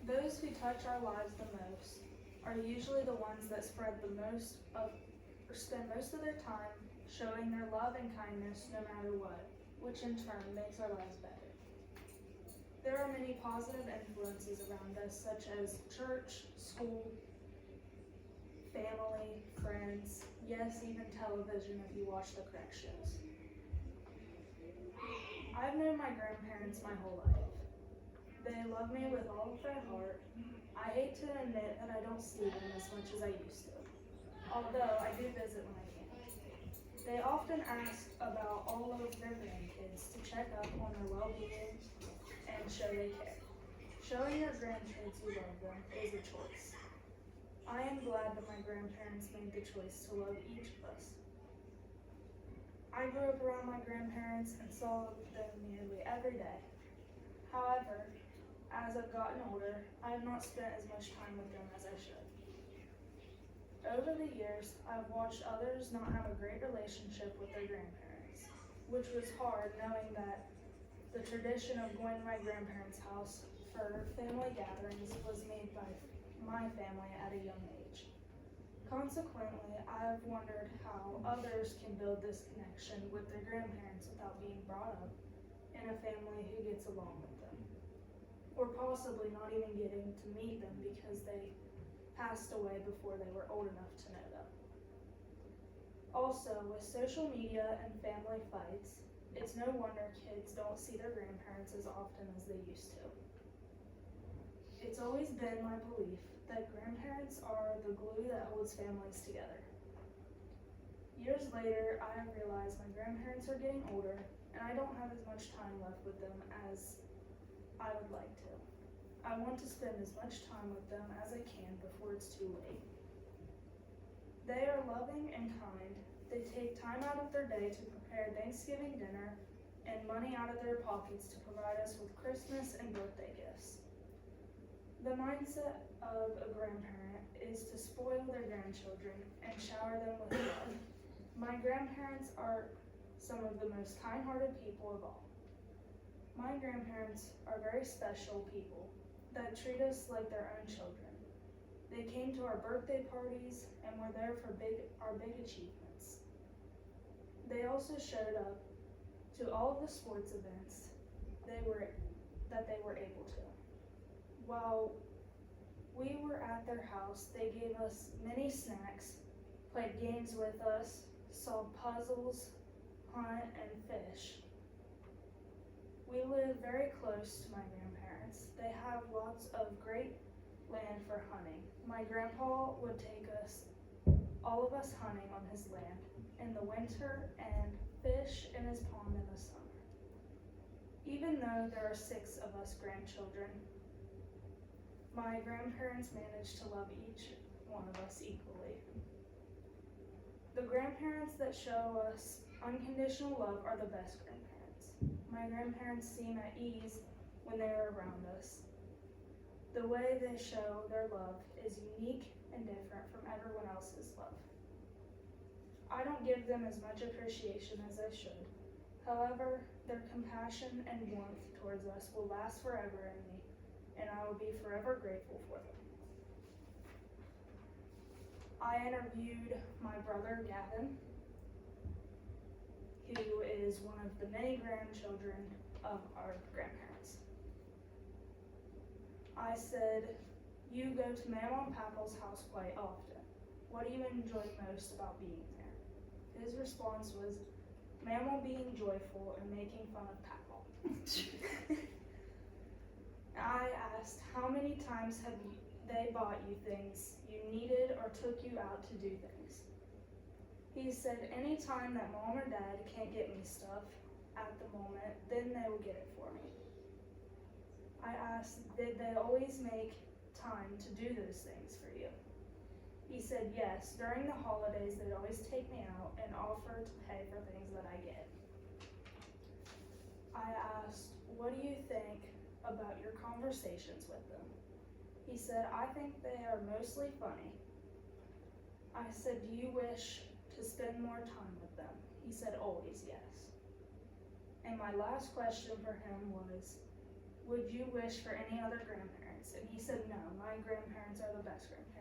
Those who touch our lives the most are usually the ones that spend most of their time showing their love and kindness no matter what, which in turn makes our lives better. There are many positive influences around us, such as church, school, family, friends, yes, even television if you watch the correct shows. I've known my grandparents my whole life. They love me with all of their heart. I hate to admit that I don't see them as much as I used to, although I do visit when I can. They often ask about all of their grandkids to check up on their well-being and show they care. Showing your grandkids you love them is a choice. I am glad that my grandparents made the choice to love each of us. I grew up around my grandparents and saw them nearly every day. However, as I've gotten older, I have not spent as much time with them as I should. Over the years, I've watched others not have a great relationship with their grandparents, which was hard knowing that the tradition of going to my grandparents' house for family gatherings was made by my family at a young age. Consequently, I have wondered how others can build this connection with their grandparents without being brought up in a family who gets along with them, or possibly not even getting to meet them because they passed away before they were old enough to know them. Also, with social media and family fights, it's no wonder kids don't see their grandparents as often as they used to. It's always been my belief that grandparents are the glue that holds families together. Years later, I have realized my grandparents are getting older and I don't have as much time left with them as I would like to. I want to spend as much time with them as I can before it's too late. They are loving and kind. They take time out of their day to prepare Thanksgiving dinner and money out of their pockets to provide us with Christmas and birthday gifts. The mindset of a grandparent is to spoil their grandchildren and shower them with love. My grandparents are some of the most kind-hearted people of all. My grandparents are very special people that treat us like their own children. They came to our birthday parties and were there for our big achievements. They also showed up to all of the sports events that they were able to. While we were at their house, they gave us many snacks, played games with us, solved puzzles, hunt, and fish. We live very close to my grandparents. They have lots of great land for hunting. My grandpa would take all of us hunting on his land in the winter and fish in his pond in the summer. Even though there are 6 of us grandchildren, my grandparents managed to love each one of us equally. The grandparents that show us unconditional love are the best grandparents. My grandparents seem at ease when they are around us. The way they show their love is unique and different from everyone else's love. I don't give them as much appreciation as I should. However, their compassion and warmth towards us will last forever in me, and I will be forever grateful for them. I interviewed my brother Gavin, who is one of the many grandchildren of our grandparents. I said, "You go to Mama and Papa's house quite often. What do you enjoy most about being there?" His response was, "Mama being joyful and making fun of Papa." I asked, "How many times have they bought you things you needed or took you out to do things?" He said, "Any time that Mom or Dad can't get me stuff at the moment, then they will get it for me." I asked, "Did they always make time to do those things for you?" He said, "Yes, during the holidays they'd always take me out and offer to pay for things that I get." I asked, "What do you think about your conversations with them?" He said, "I think they are mostly funny." I said, "Do you wish to spend more time with them?" He said, "Always, yes." And my last question for him was, Would you wish for any other grandparents? And he said, no, my grandparents are the best grandparents.